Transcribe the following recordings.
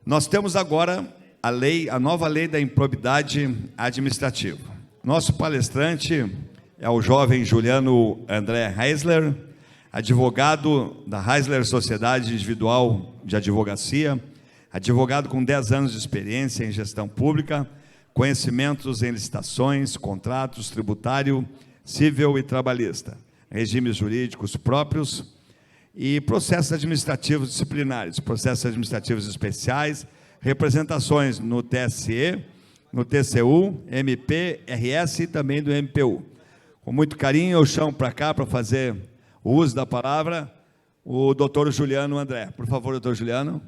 Nós temos agora a nova lei da improbidade administrativa. Nosso palestrante é o jovem Juliano André Heisler, advogado da Heisler Sociedade Individual de Advocacia, advogado com 10 anos de experiência em gestão pública, conhecimentos em licitações, contratos, tributário, civil e trabalhista, regimes jurídicos próprios e processos administrativos disciplinares, processos administrativos especiais, representações no TSE, no TCU, MP, RS e também do MPU. Com muito carinho, eu chamo para cá para fazer o uso da palavra o doutor Juliano André. Por favor, doutor Juliano.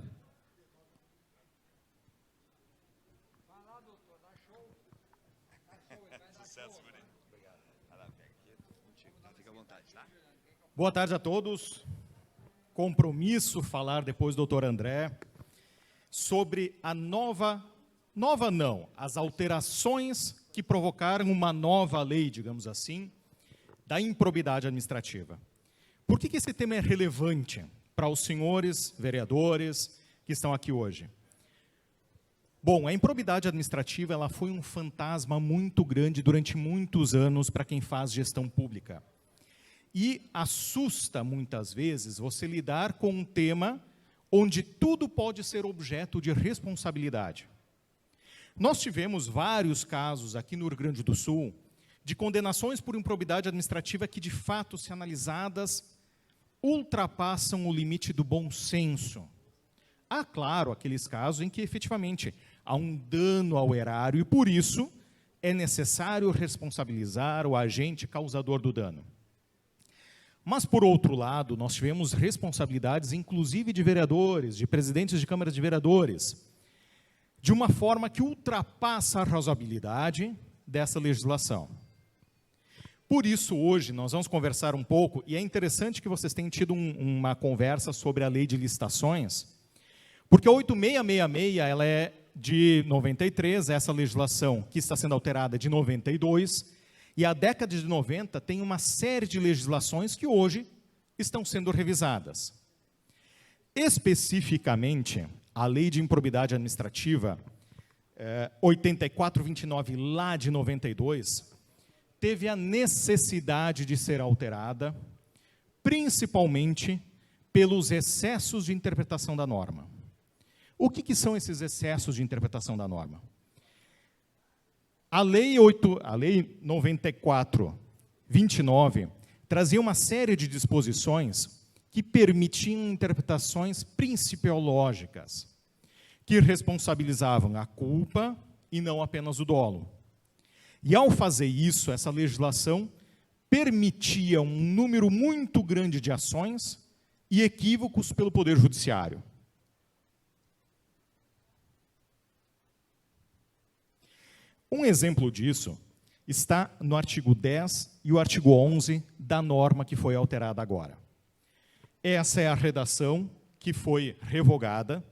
Boa tarde a todos. Compromisso falar depois do doutor André sobre a as alterações que provocaram uma nova lei, digamos assim, da improbidade administrativa. Por que esse tema é relevante para os senhores vereadores que estão aqui hoje? Bom, a improbidade administrativa ela foi um fantasma muito grande durante muitos anos para quem faz gestão pública. E assusta, muitas vezes, você lidar com um tema onde tudo pode ser objeto de responsabilidade. Nós tivemos vários casos aqui no Rio Grande do Sul de condenações por improbidade administrativa que, de fato, se analisadas, ultrapassam o limite do bom senso. Há, claro, aqueles casos em que, efetivamente, há um dano ao erário e, por isso, é necessário responsabilizar o agente causador do dano. Mas, por outro lado, nós tivemos responsabilidades, inclusive de vereadores, de presidentes de câmaras de vereadores, de uma forma que ultrapassa a razoabilidade dessa legislação. Por isso, hoje, nós vamos conversar um pouco, e é interessante que vocês tenham tido uma conversa sobre a lei de licitações, porque a 8666, ela é de 93, essa legislação que está sendo alterada é de 92, e a década de 90 tem uma série de legislações que hoje estão sendo revisadas. Especificamente, a Lei de Improbidade Administrativa 8429, lá de 92, teve a necessidade de ser alterada, principalmente pelos excessos de interpretação da norma. O que são esses excessos de interpretação da norma? A Lei 9429 trazia uma série de disposições que permitiam interpretações principiológicas, que responsabilizavam a culpa e não apenas o dolo. E, ao fazer isso, essa legislação permitia um número muito grande de ações e equívocos pelo Poder Judiciário. Um exemplo disso está no artigo 10 e o artigo 11 da norma que foi alterada agora. Essa é a redação que foi revogada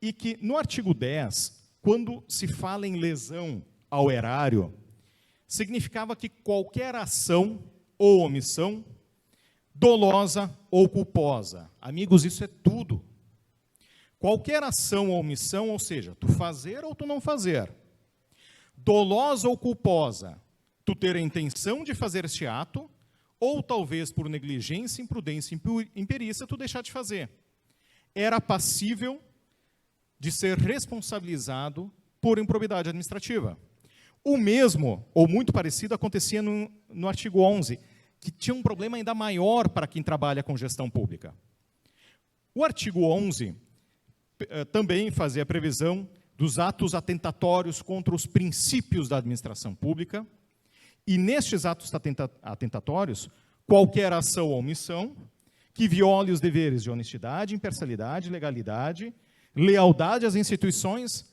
e que, no artigo 10, quando se fala em lesão ao erário, significava que qualquer ação ou omissão, dolosa ou culposa. Amigos, isso é tudo. Qualquer ação ou omissão, ou seja, tu fazer ou tu não fazer, dolosa ou culposa, tu ter a intenção de fazer este ato, ou talvez por negligência, imprudência, imperícia, tu deixar de fazer. Era passível de ser responsabilizado por improbidade administrativa. O mesmo, ou muito parecido, acontecia no artigo 11, que tinha um problema ainda maior para quem trabalha com gestão pública. O artigo 11 também fazia a previsão dos atos atentatórios contra os princípios da administração pública, e nestes atos atentatórios, qualquer ação ou omissão que viole os deveres de honestidade, imparcialidade, legalidade, lealdade às instituições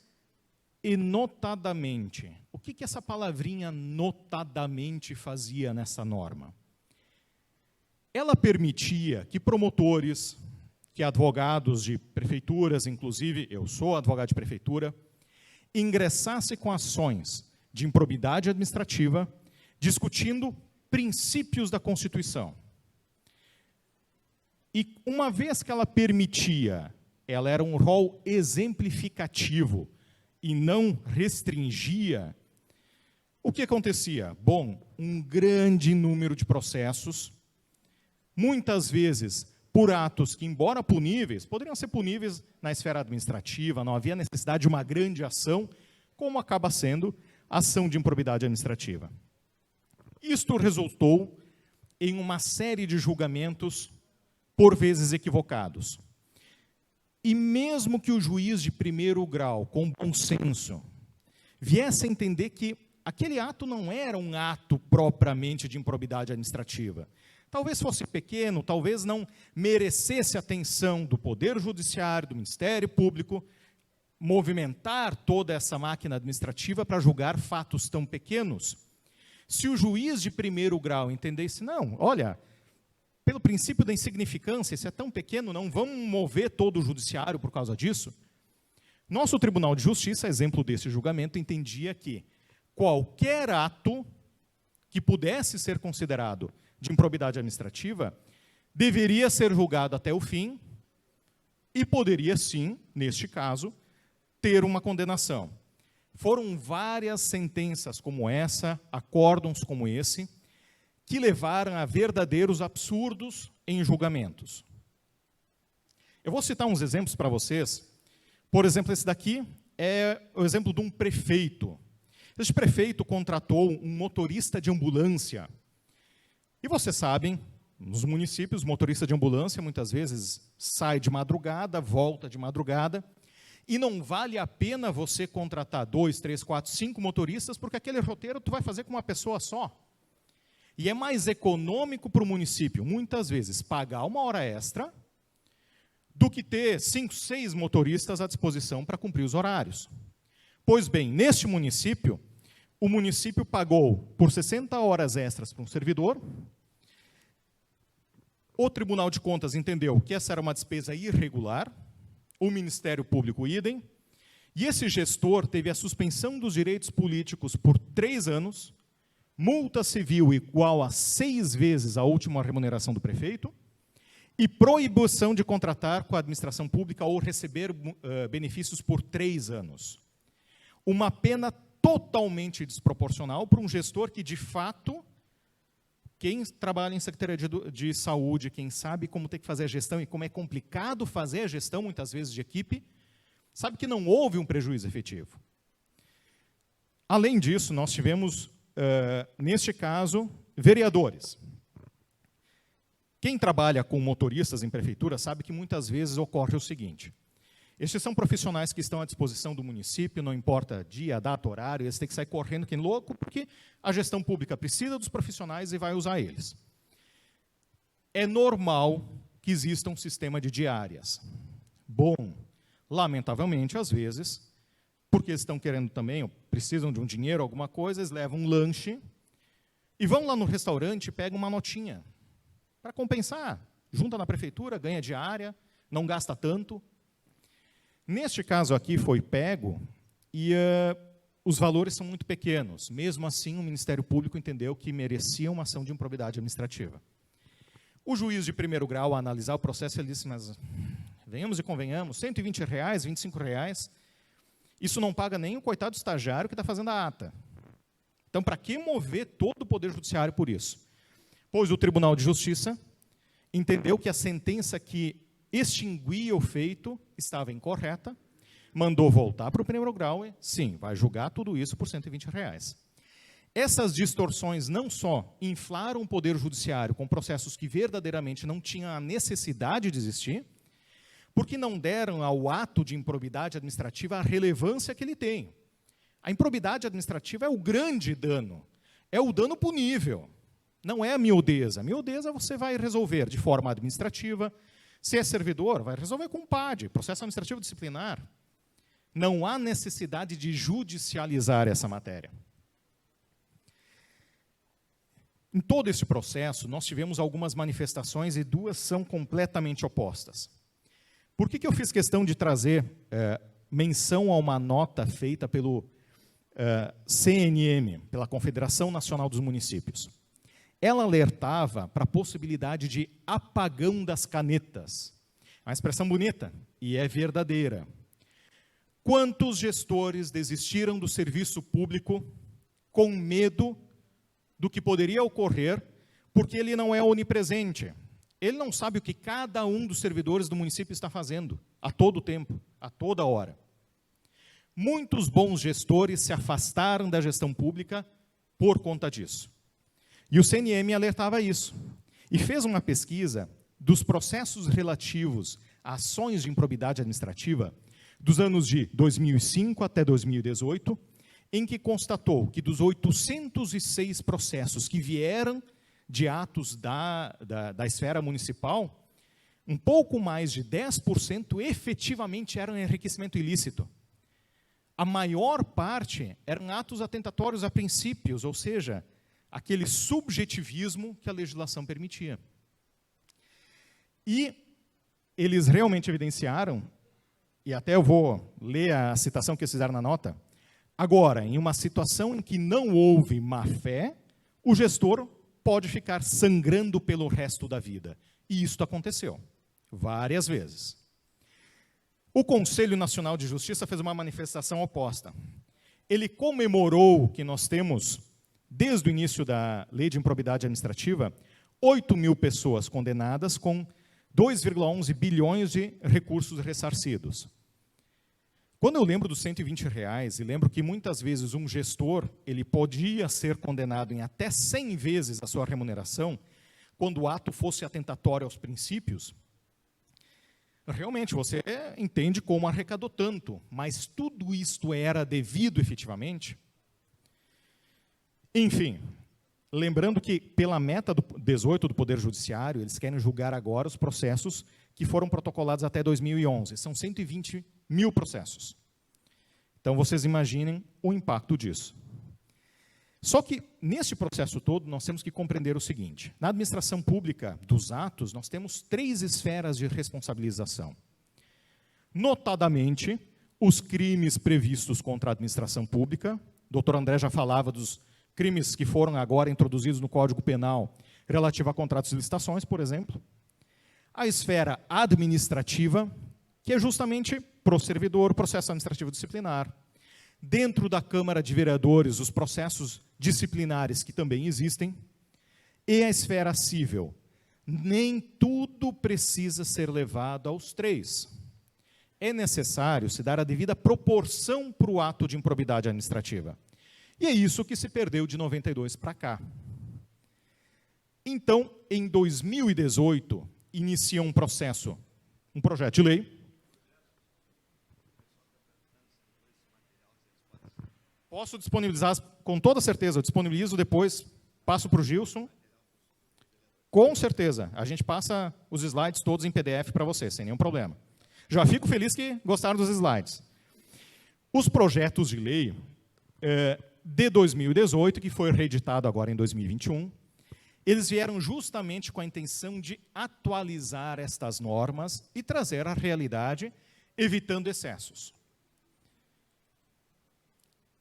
e notadamente. O que essa palavrinha notadamente fazia nessa norma? Ela permitia que promotores, que advogados de prefeituras, inclusive eu sou advogado de prefeitura, ingressasse com ações de improbidade administrativa, discutindo princípios da Constituição. E uma vez que ela permitia ela era um rol exemplificativo e não restringia, o que acontecia? Bom, um grande número de processos, muitas vezes por atos que, embora puníveis, poderiam ser puníveis na esfera administrativa, não havia necessidade de uma grande ação, como acaba sendo a ação de improbidade administrativa. Isto resultou em uma série de julgamentos, por vezes equivocados. E mesmo que o juiz de primeiro grau, com bom senso, viesse a entender que aquele ato não era um ato propriamente de improbidade administrativa, talvez fosse pequeno, talvez não merecesse atenção do Poder Judiciário, do Ministério Público, movimentar toda essa máquina administrativa para julgar fatos tão pequenos. Se o juiz de primeiro grau entendesse, não, olha, pelo princípio da insignificância, se é tão pequeno, não vamos mover todo o judiciário por causa disso. Nosso Tribunal de Justiça, exemplo desse julgamento, entendia que qualquer ato que pudesse ser considerado de improbidade administrativa deveria ser julgado até o fim e poderia, sim, neste caso, ter uma condenação. Foram várias sentenças como essa, acórdãos como esse, que levaram a verdadeiros absurdos em julgamentos. Eu vou citar uns exemplos para vocês. Por exemplo, esse daqui é o exemplo de um prefeito. Este prefeito contratou um motorista de ambulância. E vocês sabem, nos municípios, o motorista de ambulância muitas vezes sai de madrugada, volta de madrugada, e não vale a pena você contratar 2, 3, 4, 5 motoristas, porque aquele roteiro tu vai fazer com uma pessoa só. E é mais econômico para o município, muitas vezes, pagar uma hora extra do que ter 5, 6 motoristas à disposição para cumprir os horários. Pois bem, neste município, o município pagou por 60 horas extras para um servidor. O Tribunal de Contas entendeu que essa era uma despesa irregular, o Ministério Público idem, e esse gestor teve a suspensão dos direitos políticos por 3 anos, multa civil igual a 6 vezes a última remuneração do prefeito, e proibição de contratar com a administração pública ou receber benefícios por 3 anos. Uma pena totalmente desproporcional para um gestor que, de fato, quem trabalha em Secretaria de Saúde, quem sabe como tem que fazer a gestão e como é complicado fazer a gestão, muitas vezes, de equipe, sabe que não houve um prejuízo efetivo. Além disso, nós tivemos, neste caso, vereadores. Quem trabalha com motoristas em prefeitura sabe que muitas vezes ocorre o seguinte: estes são profissionais que estão à disposição do município, não importa dia, data, horário, eles têm que sair correndo que nem louco, porque a gestão pública precisa dos profissionais e vai usar eles. É normal que exista um sistema de diárias. Bom, lamentavelmente, às vezes, porque eles estão querendo também, ou precisam de um dinheiro, alguma coisa, eles levam um lanche e vão lá no restaurante e pegam uma notinha para compensar. Junta na prefeitura, ganha diária, não gasta tanto. Neste caso aqui foi pego e os valores são muito pequenos. Mesmo assim, o Ministério Público entendeu que merecia uma ação de improbidade administrativa. O juiz de primeiro grau, ao analisar o processo, ele disse, mas venhamos e convenhamos, R$120, R$25, isso não paga nem o coitado estagiário que está fazendo a ata. Então, para que mover todo o Poder Judiciário por isso? Pois o Tribunal de Justiça entendeu que a sentença que extinguia o feito estava incorreta, mandou voltar para o primeiro grau e, sim, vai julgar tudo isso por R$120. Essas distorções não só inflaram o Poder Judiciário com processos que verdadeiramente não tinham a necessidade de existir, porque não deram ao ato de improbidade administrativa a relevância que ele tem. A improbidade administrativa é o grande dano, é o dano punível, não é a miudeza. A miudeza você vai resolver de forma administrativa. Se é servidor, vai resolver com o PAD, processo administrativo disciplinar. Não há necessidade de judicializar essa matéria. Em todo esse processo, nós tivemos algumas manifestações e 2 são completamente opostas. Por que eu fiz questão de trazer menção a uma nota feita pelo CNM, pela Confederação Nacional dos Municípios? Ela alertava para a possibilidade de apagão das canetas. Uma expressão bonita e é verdadeira. Quantos gestores desistiram do serviço público com medo do que poderia ocorrer, porque ele não é onipresente? Ele não sabe o que cada um dos servidores do município está fazendo, a todo tempo, a toda hora. Muitos bons gestores se afastaram da gestão pública por conta disso. E o CNM alertava isso. E fez uma pesquisa dos processos relativos a ações de improbidade administrativa dos anos de 2005 até 2018, em que constatou que dos 806 processos que vieram de atos da esfera municipal, um pouco mais de 10% efetivamente eram enriquecimento ilícito. A maior parte eram atos atentatórios a princípios, ou seja, aquele subjetivismo que a legislação permitia. E eles realmente evidenciaram, e até eu vou ler a citação que eles fizeram na nota, agora, em uma situação em que não houve má-fé, o gestor pode ficar sangrando pelo resto da vida. E isso aconteceu várias vezes. O Conselho Nacional de Justiça fez uma manifestação oposta. Ele comemorou que nós temos, desde o início da Lei de Improbidade Administrativa, 8 mil pessoas condenadas com 2,11 bilhões de recursos ressarcidos. Quando eu lembro dos R$120, e lembro que muitas vezes um gestor ele podia ser condenado em até 100 vezes a sua remuneração, quando o ato fosse atentatório aos princípios, realmente você entende como arrecadou tanto, mas tudo isto era devido efetivamente? Enfim, lembrando que pela meta do 18 do Poder Judiciário, eles querem julgar agora os processos que foram protocolados até 2011. São 120 mil processos. Então, vocês imaginem o impacto disso. Só que, nesse processo todo, nós temos que compreender o seguinte. Na administração pública dos atos, nós temos 3 esferas de responsabilização. Notadamente, os crimes previstos contra a administração pública. O doutor André já falava dos crimes que foram agora introduzidos no Código Penal, relativo a contratos e licitações, por exemplo. A esfera administrativa, que é justamente para o servidor, processo administrativo disciplinar. Dentro da Câmara de Vereadores, os processos disciplinares que também existem. E a esfera civil. Nem tudo precisa ser levado aos 3. É necessário se dar a devida proporção para o ato de improbidade administrativa. E é isso que se perdeu de 92 para cá. Então, em 2018, inicia um processo, um projeto de lei. Posso disponibilizar, com toda certeza, eu disponibilizo depois, passo para o Gilson. Com certeza, a gente passa os slides todos em PDF para você, sem nenhum problema. Já fico feliz que gostaram dos slides. Os projetos de lei de 2018, que foi reeditado agora em 2021, eles vieram justamente com a intenção de atualizar estas normas e trazer a realidade, evitando excessos.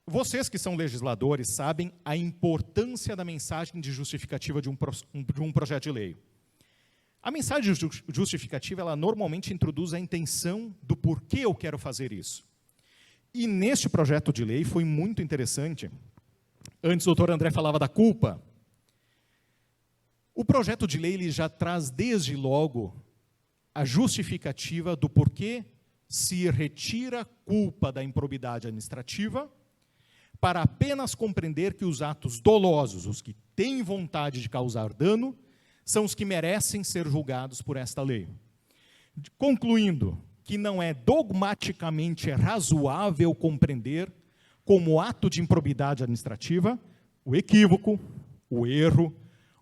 Vocês que são legisladores sabem a importância da mensagem de justificativa de um projeto de lei. A mensagem justificativa, ela normalmente introduz a intenção do porquê eu quero fazer isso. E neste projeto de lei foi muito interessante. Antes o doutor André falava da culpa. O projeto de lei ele já traz desde logo a justificativa do porquê se retira a culpa da improbidade administrativa para apenas compreender que os atos dolosos, os que têm vontade de causar dano, são os que merecem ser julgados por esta lei. Concluindo que não é dogmaticamente razoável compreender como ato de improbidade administrativa o equívoco, o erro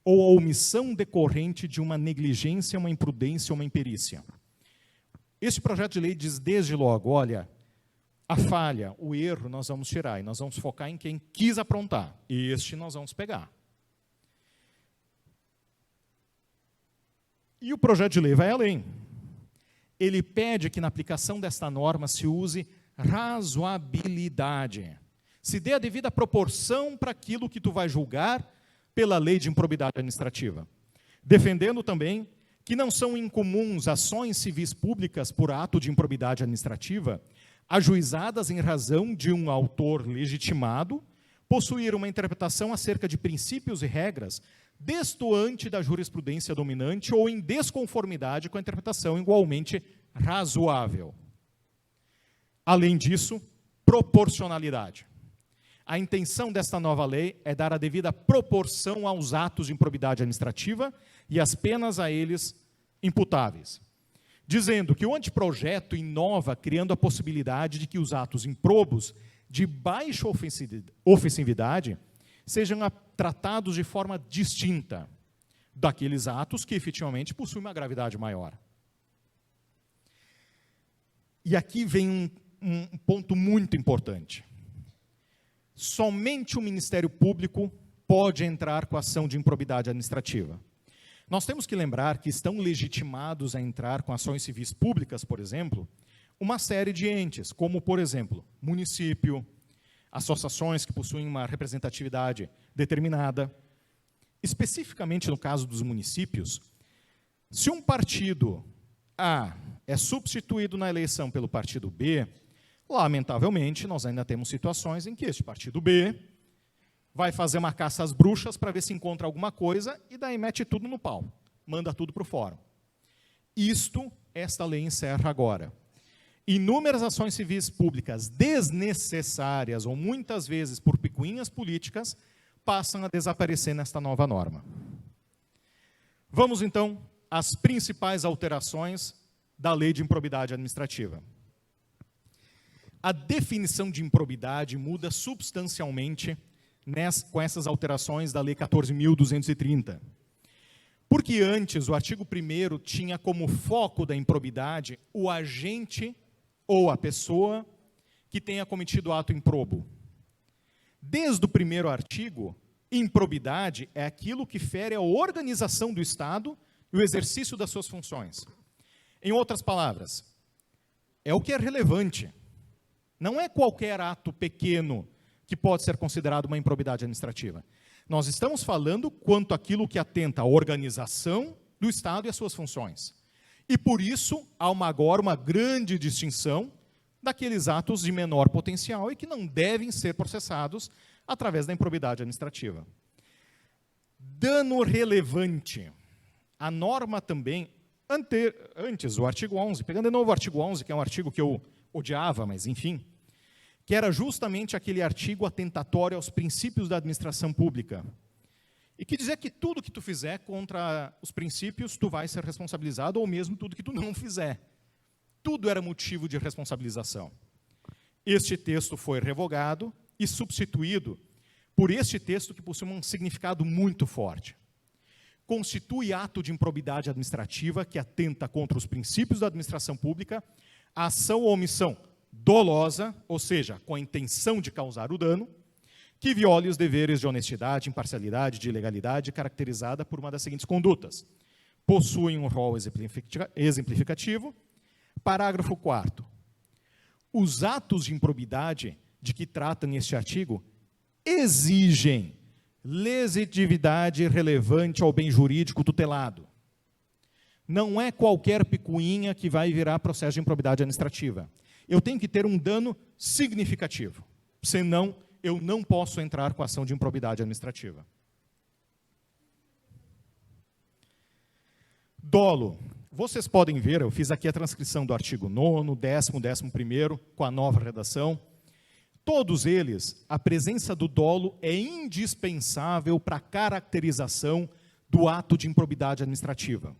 ou a omissão decorrente de uma negligência, uma imprudência ou uma imperícia. Este projeto de lei diz desde logo, olha, a falha, o erro nós vamos tirar e nós vamos focar em quem quis aprontar. E este nós vamos pegar. E o projeto de lei vai além. Ele pede que na aplicação desta norma se use razoabilidade. Se dê a devida proporção para aquilo que tu vai julgar pela lei de improbidade administrativa. Defendendo também que não são incomuns ações civis públicas por ato de improbidade administrativa, ajuizadas em razão de um autor legitimado possuir uma interpretação acerca de princípios e regras destoante da jurisprudência dominante ou em desconformidade com a interpretação igualmente razoável. Além disso, proporcionalidade. A intenção desta nova lei é dar a devida proporção aos atos de improbidade administrativa e às penas a eles imputáveis, dizendo que o anteprojeto inova criando a possibilidade de que os atos improbos de baixa ofensividade sejam tratados de forma distinta daqueles atos que efetivamente possuem uma gravidade maior. E aqui vem um ponto muito importante. Somente o Ministério Público pode entrar com a ação de improbidade administrativa. Nós temos que lembrar que estão legitimados a entrar com ações civis públicas, por exemplo, uma série de entes, como, por exemplo, município, associações que possuem uma representatividade determinada. Especificamente no caso dos municípios, se um partido A é substituído na eleição pelo partido B, lamentavelmente, nós ainda temos situações em que este partido B vai fazer uma caça às bruxas para ver se encontra alguma coisa e daí mete tudo no pau, manda tudo para o fórum. Esta lei encerra agora. Inúmeras ações civis públicas desnecessárias ou muitas vezes por picuinhas políticas passam a desaparecer nesta nova norma. Vamos então às principais alterações da lei de improbidade administrativa. A definição de improbidade muda substancialmente com essas alterações da Lei 14.230. Porque antes, o artigo 1º tinha como foco da improbidade o agente ou a pessoa que tenha cometido ato improbo. Desde o primeiro artigo, improbidade é aquilo que fere a organização do Estado e o exercício das suas funções. Em outras palavras, é o que é relevante. Não é qualquer ato pequeno que pode ser considerado uma improbidade administrativa. Nós estamos falando quanto àquilo que atenta à organização do Estado e às suas funções. E, por isso, há agora uma grande distinção daqueles atos de menor potencial e que não devem ser processados através da improbidade administrativa. Dano relevante. A norma também, antes, o artigo 11, pegando de novo o artigo 11, que é um artigo que eu odiava, mas enfim, que era justamente aquele artigo atentatório aos princípios da administração pública, e que dizia que tudo que tu fizer contra os princípios, tu vai ser responsabilizado, ou mesmo tudo que tu não fizer. Tudo era motivo de responsabilização. Este texto foi revogado e substituído por este texto que possui um significado muito forte. Constitui ato de improbidade administrativa que atenta contra os princípios da administração pública, a ação ou omissão dolosa, ou seja, com a intenção de causar o dano, que viole os deveres de honestidade, imparcialidade, de legalidade, caracterizada por uma das seguintes condutas. Possuem um rol exemplificativo. Parágrafo 4º. Os atos de improbidade de que trata neste artigo exigem lesividade relevante ao bem jurídico tutelado. Não é qualquer picuinha que vai virar processo de improbidade administrativa. Eu tenho que ter um dano significativo, senão eu não posso entrar com a ação de improbidade administrativa. Dolo. Vocês podem ver, eu fiz aqui a transcrição do artigo 9º, 10º, 11º, com a nova redação. Todos eles, a presença do dolo é indispensável para a caracterização do ato de improbidade administrativa.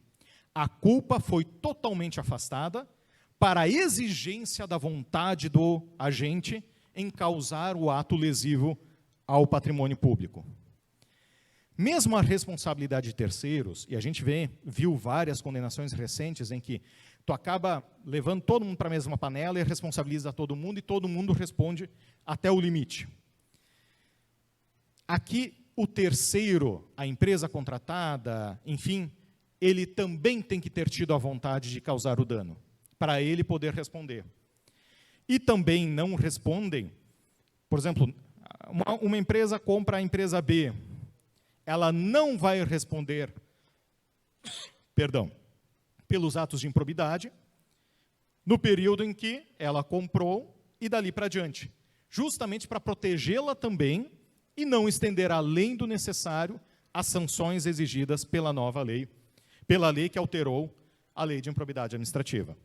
A culpa foi totalmente afastada para a exigência da vontade do agente em causar o ato lesivo ao patrimônio público. Mesmo a responsabilidade de terceiros, e a gente viu várias condenações recentes em que tu acaba levando todo mundo para a mesma panela e responsabiliza todo mundo e todo mundo responde até o limite. Aqui, o terceiro, a empresa contratada, enfim, ele também tem que ter tido a vontade de causar o dano, para ele poder responder. E também não respondem, por exemplo, uma empresa compra a empresa B, ela não vai responder, pelos atos de improbidade, no período em que ela comprou e dali para diante, justamente para protegê-la também e não estender além do necessário as sanções exigidas pela nova lei, pela lei que alterou a lei de improbidade administrativa.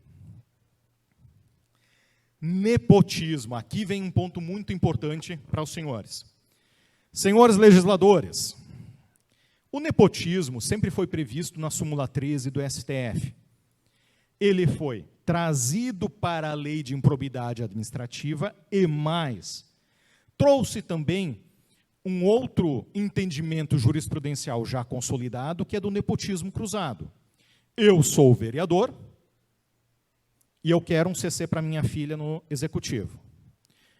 Nepotismo. Aqui vem um ponto muito importante para os senhores. Senhores legisladores, o nepotismo sempre foi previsto na súmula 13 do STF. Ele foi trazido para a lei de improbidade administrativa e mais, trouxe também um outro entendimento jurisprudencial já consolidado, que é do nepotismo cruzado. Eu sou vereador e eu quero um CC para minha filha no executivo.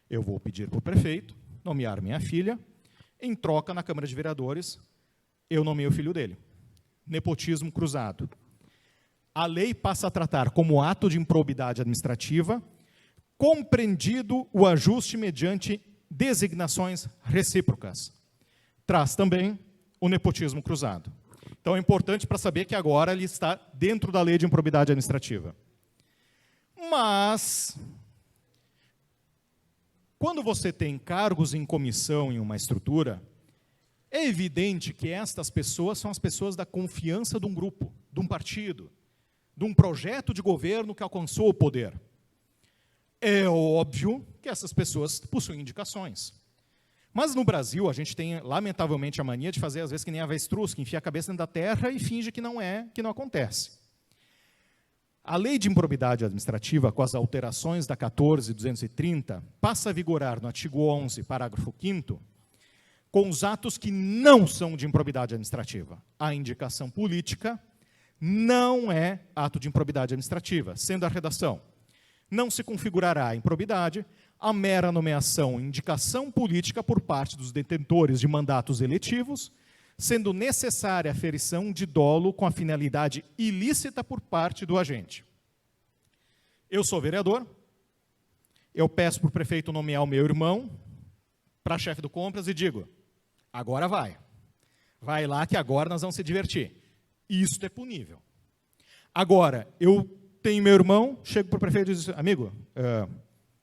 Eu vou pedir para o prefeito nomear minha filha, em troca, na Câmara de Vereadores, eu nomeio o filho dele. Nepotismo cruzado. A lei passa a tratar como ato de improbidade administrativa, compreendido o ajuste mediante designações recíprocas. Traz também o nepotismo cruzado. Então é importante para saber que agora ele está dentro da lei de improbidade administrativa. Mas, quando você tem cargos em comissão em uma estrutura, é evidente que estas pessoas são as pessoas da confiança de um grupo, de um partido, de um projeto de governo que alcançou o poder. É óbvio que essas pessoas possuem indicações. Mas no Brasil, a gente tem, lamentavelmente, a mania de fazer, às vezes, que nem avestruz, que enfia a cabeça dentro da terra e finge que não é, que não acontece. A lei de improbidade administrativa, com as alterações da 14.230, passa a vigorar no artigo 11, parágrafo 5º, com os atos que não são de improbidade administrativa. A indicação política não é ato de improbidade administrativa, sendo a redação: não se configurará a improbidade a mera nomeação e indicação política por parte dos detentores de mandatos eletivos, sendo necessária a ferição de dolo com a finalidade ilícita por parte do agente. Eu sou vereador, eu peço para o prefeito nomear o meu irmão para chefe do compras e digo: agora vai. Vai lá que agora nós vamos se divertir. Isto é punível. Agora, eu tenho meu irmão, chego para o prefeito e digo: amigo,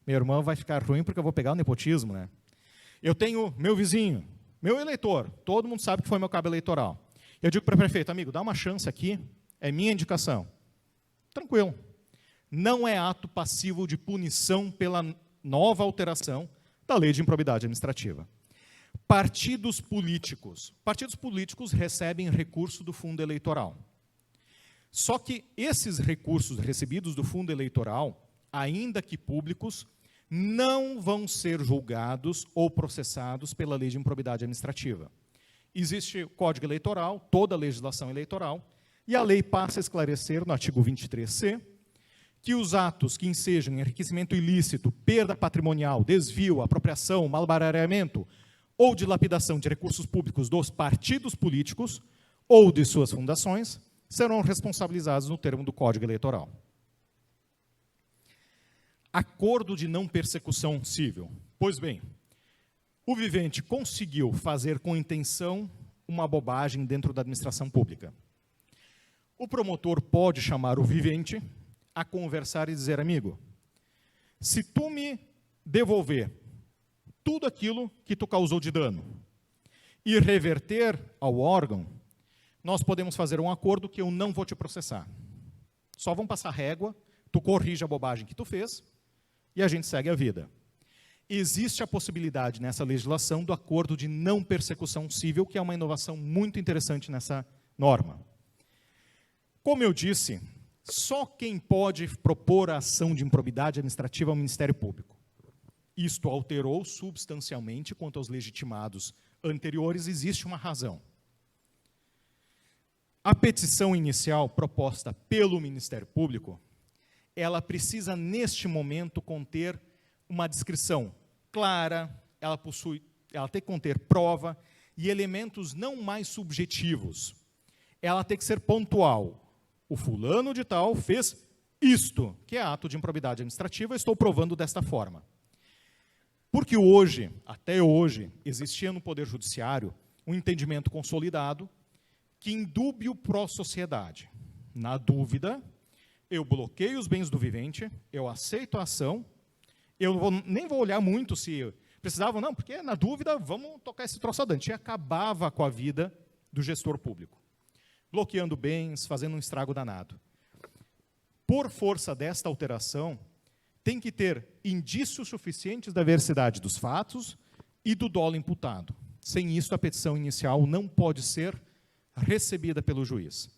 meu irmão vai ficar ruim porque eu vou pegar o nepotismo, né? Eu tenho meu vizinho, meu eleitor, todo mundo sabe que foi meu cabo eleitoral. Eu digo para o prefeito: amigo, dá uma chance aqui, é minha indicação. Tranquilo. Não é ato passivo de punição pela nova alteração da lei de improbidade administrativa. Partidos políticos. Partidos políticos recebem recurso do fundo eleitoral. Só que esses recursos recebidos do fundo eleitoral, ainda que públicos, não vão ser julgados ou processados pela lei de improbidade administrativa. Existe o Código Eleitoral, toda a legislação eleitoral, e a lei passa a esclarecer, no artigo 23C, que os atos que ensejam enriquecimento ilícito, perda patrimonial, desvio, apropriação, malbaratamento ou dilapidação de recursos públicos dos partidos políticos ou de suas fundações serão responsabilizados no termo do Código Eleitoral. Acordo de não persecução civil. Pois bem, o vivente conseguiu fazer com intenção uma bobagem dentro da administração pública. O promotor pode chamar o vivente a conversar e dizer: amigo, se tu me devolver tudo aquilo que tu causou de dano e reverter ao órgão, nós podemos fazer um acordo que eu não vou te processar. Só vamos passar régua, tu corrige a bobagem que tu fez e a gente segue a vida. Existe a possibilidade nessa legislação do acordo de não persecução civil, que é uma inovação muito interessante nessa norma. Como eu disse, só quem pode propor a ação de improbidade administrativa é o Ministério Público. Isto alterou substancialmente quanto aos legitimados anteriores, existe uma razão. A petição inicial proposta pelo Ministério Público, ela precisa, neste momento, conter uma descrição clara, ela tem que conter prova e elementos não mais subjetivos. Ela tem que ser pontual. O fulano de tal fez isto, que é ato de improbidade administrativa, estou provando desta forma. Porque hoje, até hoje, existia no Poder Judiciário um entendimento consolidado que indúbio pró-sociedade. Na dúvida, eu bloqueio os bens do vivente, eu aceito a ação, eu nem vou olhar muito se precisavam, não, porque na dúvida, vamos tocar esse troço adiante. E acabava com a vida do gestor público, bloqueando bens, fazendo um estrago danado. Por força desta alteração, tem que ter indícios suficientes da veracidade dos fatos e do dolo imputado. Sem isso, a petição inicial não pode ser recebida pelo juiz.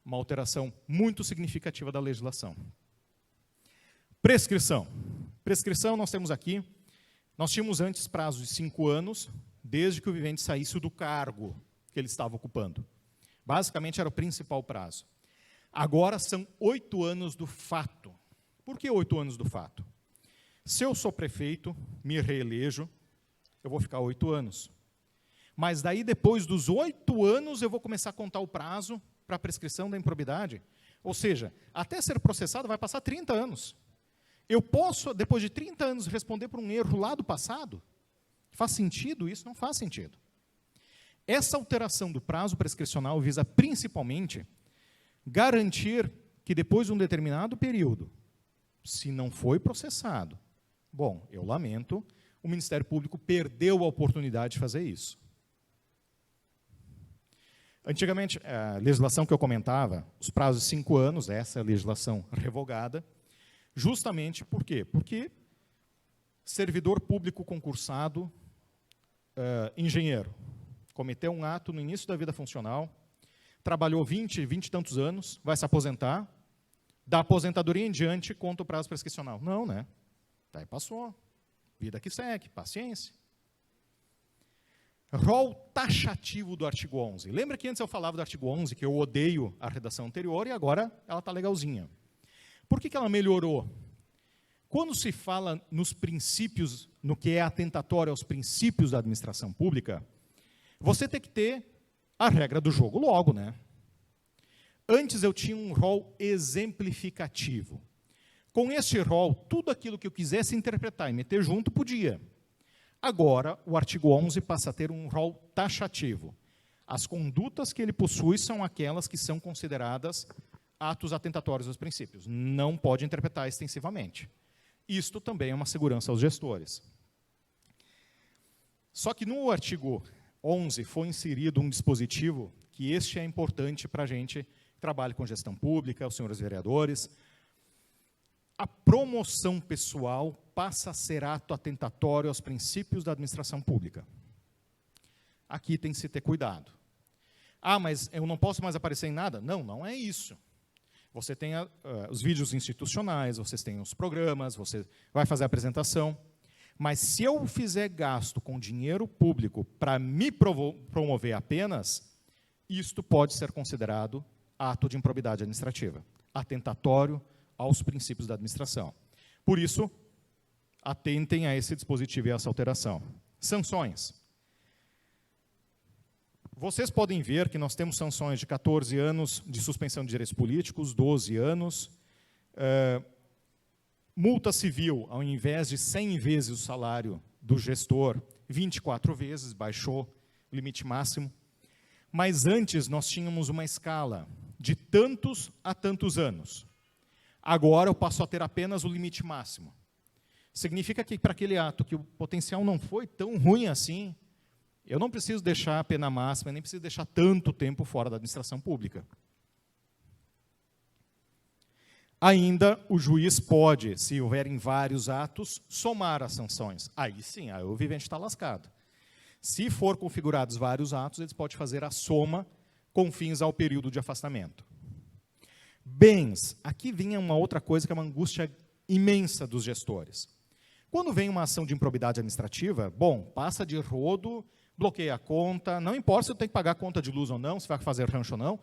Uma alteração muito significativa da legislação. Prescrição. Prescrição nós temos aqui, nós tínhamos antes prazo de 5 anos, desde que o vivente saísse do cargo que ele estava ocupando. Basicamente era o principal prazo. Agora são 8 anos do fato. Por que 8 anos do fato? Se eu sou prefeito, me reelejo, eu vou ficar 8 anos. Mas daí, depois dos 8 anos, eu vou começar a contar o prazo para a prescrição da improbidade. Ou seja, até ser processado vai passar 30 anos. Eu posso, depois de 30 anos, responder por um erro lá do passado? Faz sentido isso? Não faz sentido. Essa alteração do prazo prescricional visa, principalmente, garantir que, depois de um determinado período, se não foi processado, bom, eu lamento, o Ministério Público perdeu a oportunidade de fazer isso. Antigamente, a legislação que eu comentava, os prazos de 5 anos, essa é a legislação revogada, justamente por quê? Porque servidor público concursado, engenheiro, cometeu um ato no início da vida funcional, trabalhou 20 e tantos anos, vai se aposentar, da aposentadoria em diante, conta o prazo prescricional. Não, né? Daí passou. Vida que segue, paciência. Rol taxativo do artigo 11. Lembra que antes eu falava do artigo 11, que eu odeio a redação anterior, e agora ela está legalzinha. Por que ela melhorou? Quando se fala nos princípios, no que é atentatório aos princípios da administração pública, você tem que ter a regra do jogo logo, né? Antes eu tinha um rol exemplificativo. Com este rol, tudo aquilo que eu quisesse interpretar e meter junto, podia. Agora, o artigo 11 passa a ter um rol taxativo. As condutas que ele possui são aquelas que são consideradas atos atentatórios aos princípios. Não pode interpretar extensivamente. Isto também é uma segurança aos gestores. Só que no artigo 11 foi inserido um dispositivo que este é importante para a gente que trabalha com gestão pública, os senhores vereadores. A promoção pessoal passa a ser ato atentatório aos princípios da administração pública. Aqui tem que se ter cuidado. Ah, mas eu não posso mais aparecer em nada? Não, não é isso. Você tem os vídeos institucionais, vocês têm os programas, você vai fazer a apresentação. Mas se eu fizer gasto com dinheiro público para me promover apenas, isto pode ser considerado ato de improbidade administrativa, atentatório aos princípios da administração. Por isso, atentem a esse dispositivo e a essa alteração. Sanções. Vocês podem ver que nós temos sanções de 14 anos de suspensão de direitos políticos, 12 anos, multa civil, ao invés de 100 vezes o salário do gestor, 24 vezes, baixou o limite máximo. Mas antes nós tínhamos uma escala de tantos a tantos anos. Agora eu passo a ter apenas o limite máximo. Significa que para aquele ato que o potencial não foi tão ruim assim, eu não preciso deixar a pena máxima, nem preciso deixar tanto tempo fora da administração pública. Ainda o juiz pode, se houverem vários atos, somar as sanções. Aí sim, aí o vivente está lascado. Se for configurados vários atos, eles podem fazer a soma com fins ao período de afastamento. Bens, aqui vinha uma outra coisa que é uma angústia imensa dos gestores. Quando vem uma ação de improbidade administrativa, bom, passa de rodo, bloqueia a conta, não importa se eu tenho que pagar a conta de luz ou não, se vai fazer rancho ou não,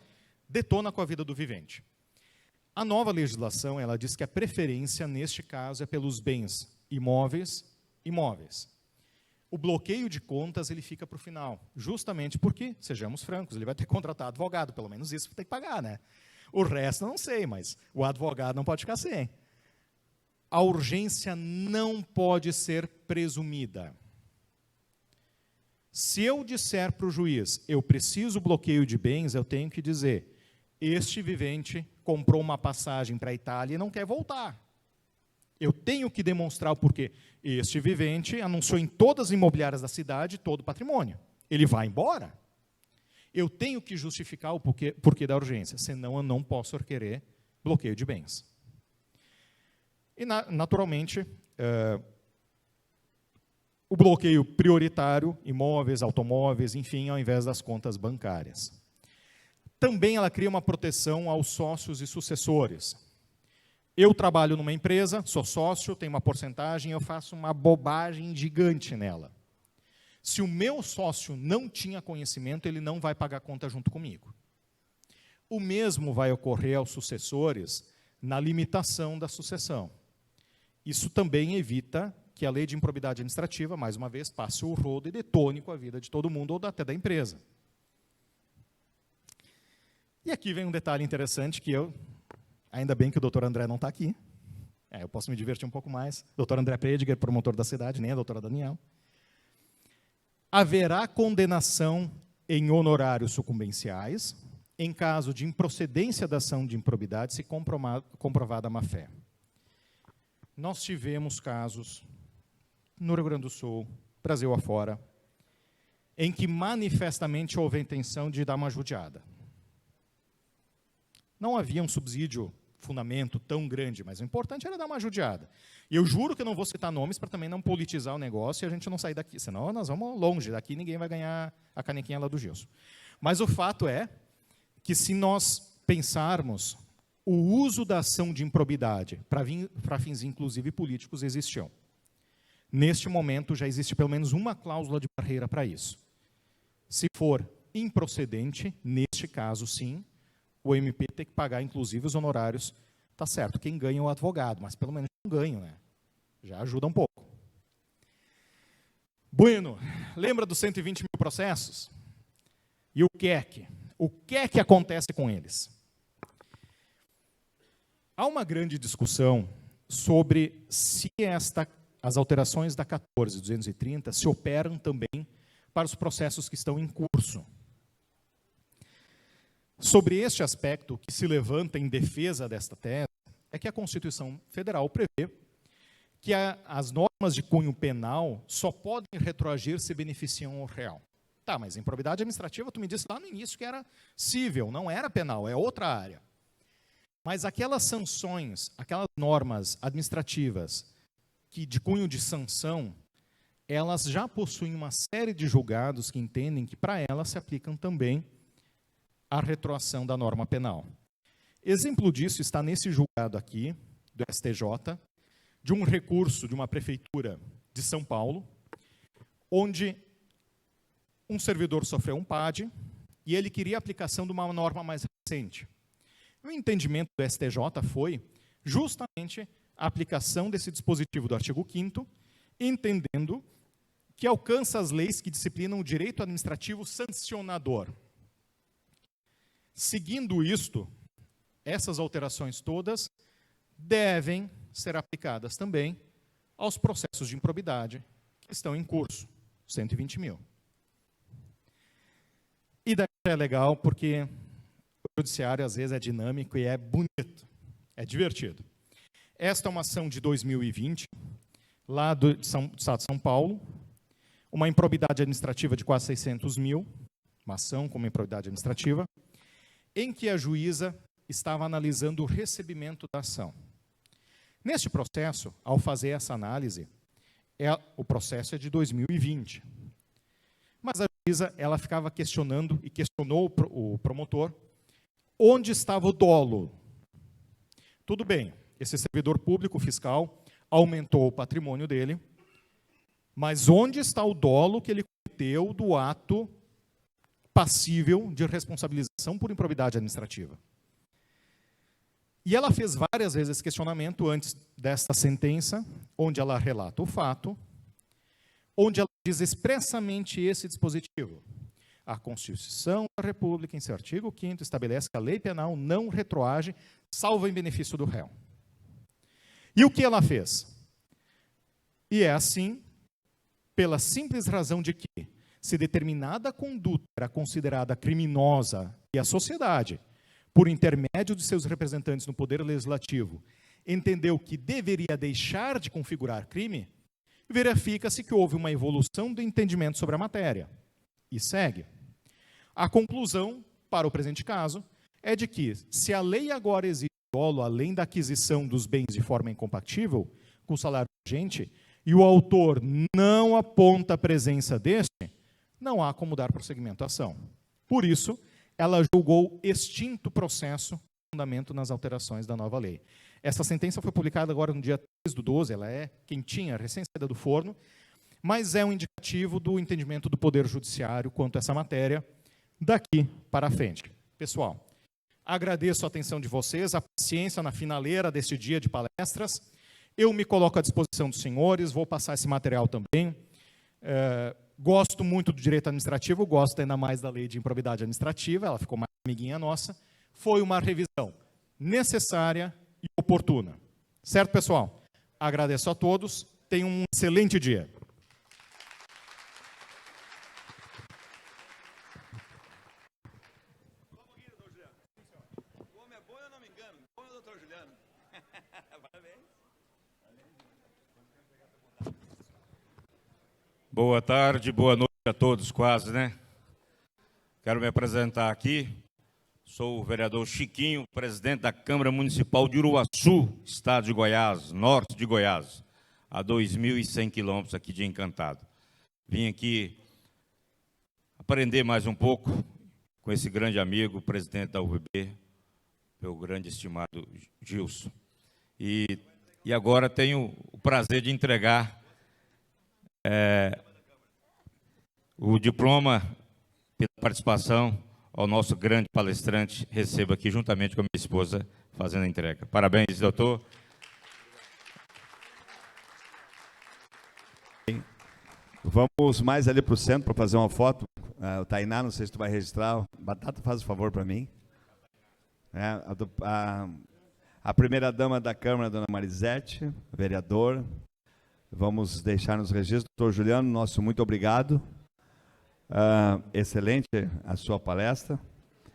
detona com a vida do vivente. A nova legislação, ela diz que a preferência, neste caso, é pelos bens imóveis. O bloqueio de contas, ele fica para o final, justamente porque, sejamos francos, ele vai ter que contratar advogado, pelo menos isso tem que pagar, né? O resto eu não sei, mas o advogado não pode ficar sem. A urgência não pode ser presumida. Se eu disser para o juiz, eu preciso bloqueio de bens, eu tenho que dizer, este vivente comprou uma passagem para a Itália e não quer voltar. Eu tenho que demonstrar o porquê. Este vivente anunciou em todas as imobiliárias da cidade todo o patrimônio. Ele vai embora. Eu tenho que justificar o porquê da urgência, senão eu não posso requerer bloqueio de bens. E, naturalmente, o bloqueio prioritário, imóveis, automóveis, enfim, ao invés das contas bancárias. Também ela cria uma proteção aos sócios e sucessores. Eu trabalho numa empresa, sou sócio, tenho uma porcentagem, eu faço uma bobagem gigante nela. Se o meu sócio não tinha conhecimento, ele não vai pagar conta junto comigo. O mesmo vai ocorrer aos sucessores na limitação da sucessão. Isso também evita que a lei de improbidade administrativa, mais uma vez, passe o rodo e detone com a vida de todo mundo ou até da empresa. E aqui vem um detalhe interessante que ainda bem que o doutor André não está aqui. Eu posso me divertir um pouco mais. Doutor André Prediger, promotor da cidade, nem a doutora Daniel. Haverá condenação em honorários sucumbenciais em caso de improcedência da ação de improbidade se comprovada a má-fé. Nós tivemos casos no Rio Grande do Sul, Brasil afora, em que manifestamente houve a intenção de dar uma judiada. Não havia um subsídio, fundamento tão grande, mas o importante era dar uma judiada. E eu juro que eu não vou citar nomes para também não politizar o negócio e a gente não sair daqui, senão nós vamos longe, daqui ninguém vai ganhar a canequinha lá do Gilson. Mas o fato é que se nós pensarmos, o uso da ação de improbidade para fins inclusive políticos existiu. Neste momento já existe pelo menos uma cláusula de barreira para isso. Se for improcedente, neste caso sim, o MP tem que pagar, inclusive, os honorários. Tá certo, quem ganha é o advogado, mas pelo menos não ganho, né? Já ajuda um pouco. Bueno, lembra dos 120 mil processos? E o que é que acontece com eles? Há uma grande discussão sobre se as alterações da 14.230 se operam também para os processos que estão em curso. Sobre este aspecto que se levanta em defesa desta tese, é que a Constituição Federal prevê que as normas de cunho penal só podem retroagir se beneficiam o réu. Tá, mas improbidade administrativa, tu me disse lá no início que era cível, não era penal, é outra área. Mas aquelas sanções, aquelas normas administrativas que de cunho de sanção, elas já possuem uma série de julgados que entendem que para elas se aplicam também a retroação da norma penal. Exemplo disso está nesse julgado aqui, do STJ, de um recurso de uma prefeitura de São Paulo, onde um servidor sofreu um PAD e ele queria a aplicação de uma norma mais recente. O entendimento do STJ foi justamente a aplicação desse dispositivo do artigo 5º, entendendo que alcança as leis que disciplinam o direito administrativo sancionador. Seguindo isto, essas alterações todas devem ser aplicadas também aos processos de improbidade que estão em curso, 120 mil. E daí é legal porque o judiciário às vezes é dinâmico e é bonito, é divertido. Esta é uma ação de 2020, lá do Estado de São Paulo, uma improbidade administrativa de quase 600 mil, uma ação com uma improbidade administrativa, em que a juíza estava analisando o recebimento da ação. Neste processo, ao fazer essa análise, o processo é de 2020. Mas a juíza ela ficava questionando e questionou o promotor onde estava o dolo. Tudo bem, esse servidor público fiscal aumentou o patrimônio dele, mas onde está o dolo que ele cometeu do ato passível de responsabilização por improbidade administrativa? E ela fez várias vezes esse questionamento antes desta sentença, onde ela relata o fato, onde ela diz expressamente esse dispositivo. A Constituição da República, em seu artigo 5º, estabelece que a lei penal não retroage, salvo em benefício do réu. E o que ela fez? E é assim, pela simples razão de que, se determinada conduta era considerada criminosa e a sociedade, por intermédio de seus representantes no Poder Legislativo, entendeu que deveria deixar de configurar crime, verifica-se que houve uma evolução do entendimento sobre a matéria. E segue. A conclusão, para o presente caso, é de que, se a lei agora exige dolo além da aquisição dos bens de forma incompatível com o salário vigente, e o autor não aponta a presença deste, não há como dar prosseguimento à ação. Por isso, ela julgou extinto o processo com fundamento nas alterações da nova lei. Essa sentença foi publicada agora no dia 3/12, ela é quentinha, recém-saída do forno, mas é um indicativo do entendimento do Poder Judiciário quanto a essa matéria daqui para frente. Pessoal, agradeço a atenção de vocês, a paciência na finaleira deste dia de palestras. Eu me coloco à disposição dos senhores, vou passar esse material também. Gosto muito do direito administrativo, gosto ainda mais da lei de improbidade administrativa, ela ficou mais amiguinha nossa. Foi uma revisão necessária e oportuna. Certo, pessoal? Agradeço a todos, tenham um excelente dia. O homem é bom, eu não me engano. Bom é o doutor Juliano. Parabéns. Boa tarde, boa noite a todos, quase, né? Quero me apresentar aqui. Sou o vereador Chiquinho, presidente da Câmara Municipal de Uruaçu, estado de Goiás, norte de Goiás, a 2.100 quilômetros aqui de Encantado. Vim aqui aprender mais um pouco com esse grande amigo, presidente da UVB, meu grande estimado Gilson. E agora tenho o prazer de entregar o diploma pela participação ao nosso grande palestrante. Recebo aqui juntamente com a minha esposa, fazendo a entrega. Parabéns, doutor. Vamos mais ali para o centro para fazer uma foto. O Tainá, não sei se tu vai registrar. Batata, faz o favor para mim. A primeira-dama da Câmara, dona Marisete, vereador. Vamos deixar nos registros. Doutor Juliano, nosso muito obrigado. Excelente a sua palestra.